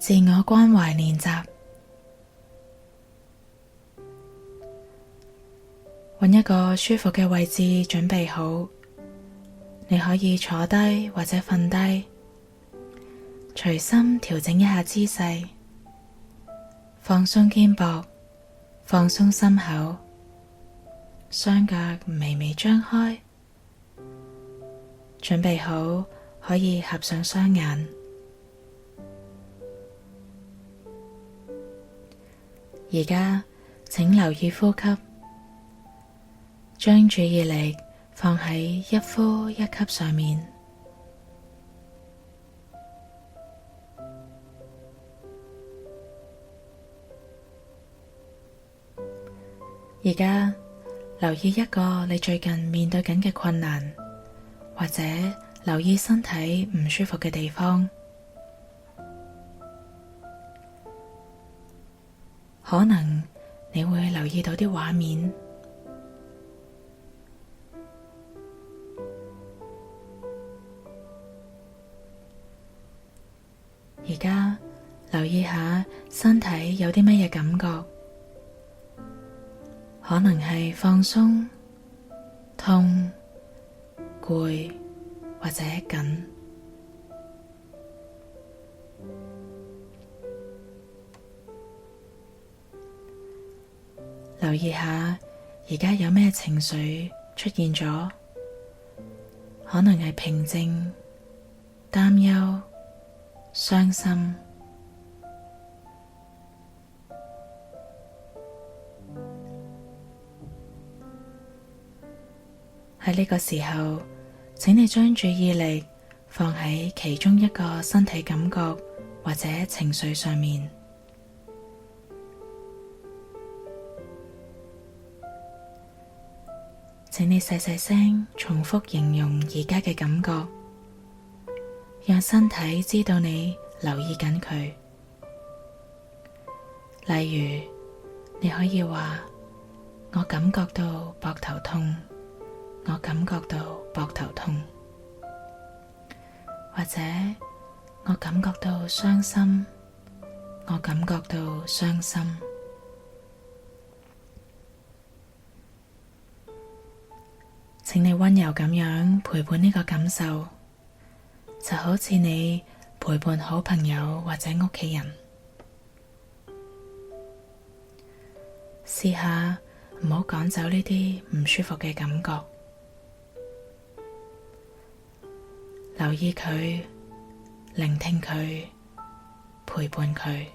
自我關懷練習，揾一個舒服嘅位置準備好，你可以坐低或者瞓低，隨心調整一下姿勢，放鬆肩膊，放鬆心口，雙腳微微張開，準備好可以合上雙眼。而家請留意呼吸，將注意力放喺一呼一吸上面。而家留意一個你最近面對緊嘅困難，或者留意身體唔舒服嘅地方。可能你會留意到啲畫面。而家留意下身體有啲乜嘢感覺，可能係放鬆、痛、攰或者緊。留意下而家有咩情緒出現咗，可能係平靜、擔憂、傷心。喺呢個時候，請你將注意力放喺其中一個身體感覺或者情緒上面。請你細細聲重複形容而家嘅感覺，讓身體知道你留意緊佢。例如，你可以話：我感覺到膊頭痛，我感覺到膊頭痛。或者，我感覺到傷心，我感覺到傷心。請你溫柔咁樣陪伴呢個感受，就好似你陪伴好朋友或者屋企人。試下唔好趕走呢啲唔舒服嘅感覺，留意佢，聆聽佢，陪伴佢。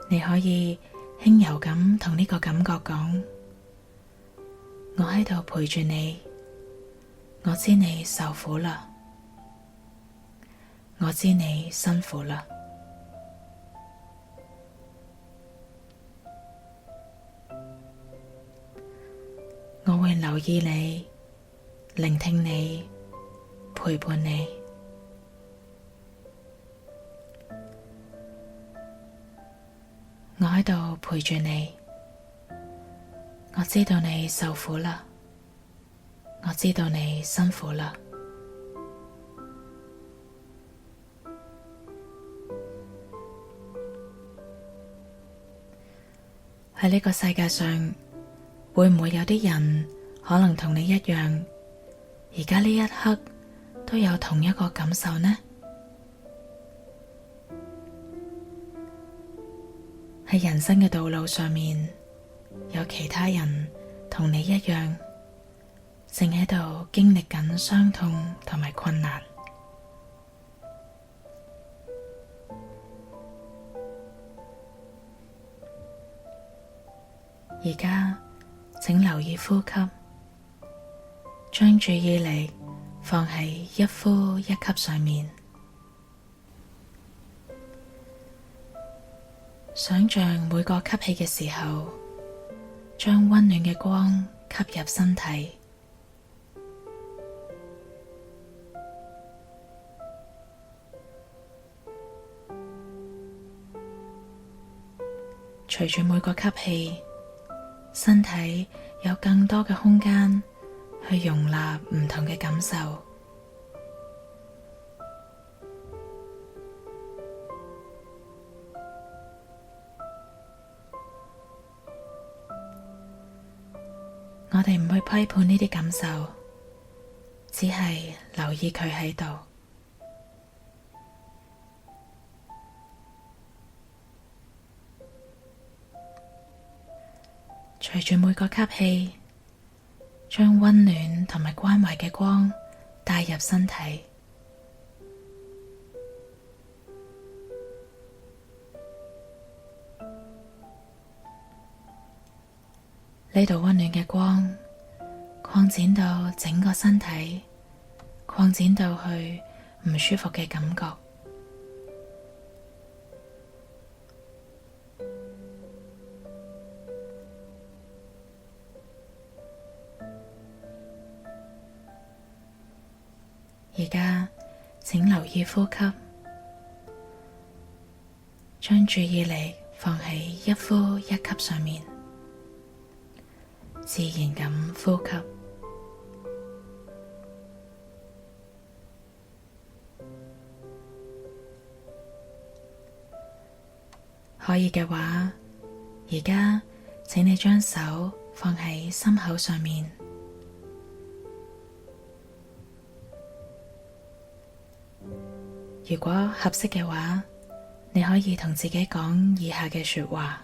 你可以輕柔咁同呢個感覺講：我喺度陪住你，我知你受苦啦，我知你辛苦啦。我會留意你，聆聽你，陪伴你。我喺度陪住你，我知道你受苦啦，我知道你辛苦啦。喺呢個世界上，會唔會有啲人可能同你一樣，而家呢一刻都有同一個感受呢？喺人生嘅道路上面，有其他人同你一樣，正喺度經歷緊傷痛同埋困難。而家請留意呼吸，將注意力放喺一呼一吸上面。想象每個吸氣嘅時候，將溫暖嘅光吸入身體。隨住每個吸氣，身體有更多嘅空間去容納唔同嘅感受。我哋唔去批判呢啲感受，只係留意佢喺度。隨住每個吸氣，將溫暖同埋關懷嘅光帶入身體。呢度溫暖嘅光擴展到整個身體，擴展到去唔舒服嘅感覺。而家請留意呼吸，將注意力放喺一呼一吸上面，自然咁呼吸。可以嘅話，而家請你將手放喺心口上面。如果合適嘅話，你可以同自己講以下嘅說話：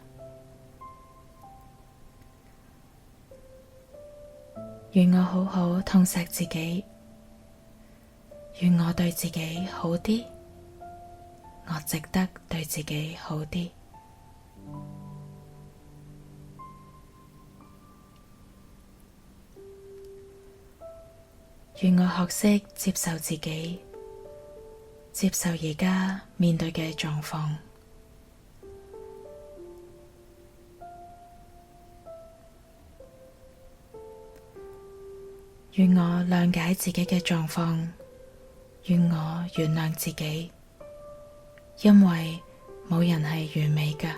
願我好好痛錫自己，願我對自己好啲，我值得對自己好啲。願我學識接受自己，接受而家面對嘅狀況。願我諒解自己嘅狀況，願我原諒自己，因為冇人係完美㗎。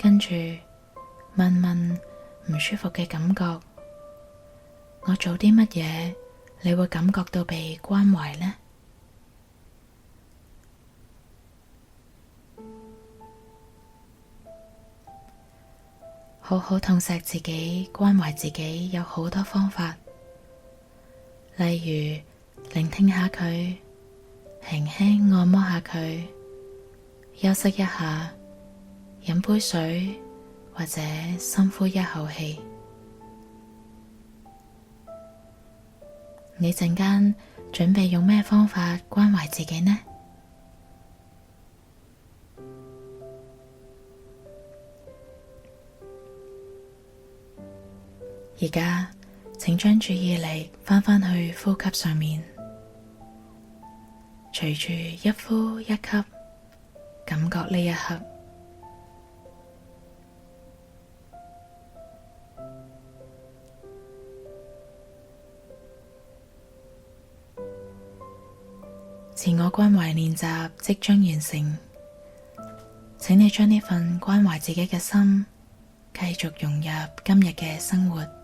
跟住問問唔舒服嘅感覺，我做啲乜嘢你會感覺到被關懷呢？好好痛錫自己，關懷自己有好多方法，例如聆聽下佢，輕輕按摩下佢，休息一下，飲杯水，或者深呼一口氣。你陣間準備用咩方法關懷自己呢？而家請將注意力返返去呼吸上面，隨住一呼一吸，感覺呢一刻。自我關懷練習即將完成，請你將呢份關懷自己嘅心繼續融入今日嘅生活。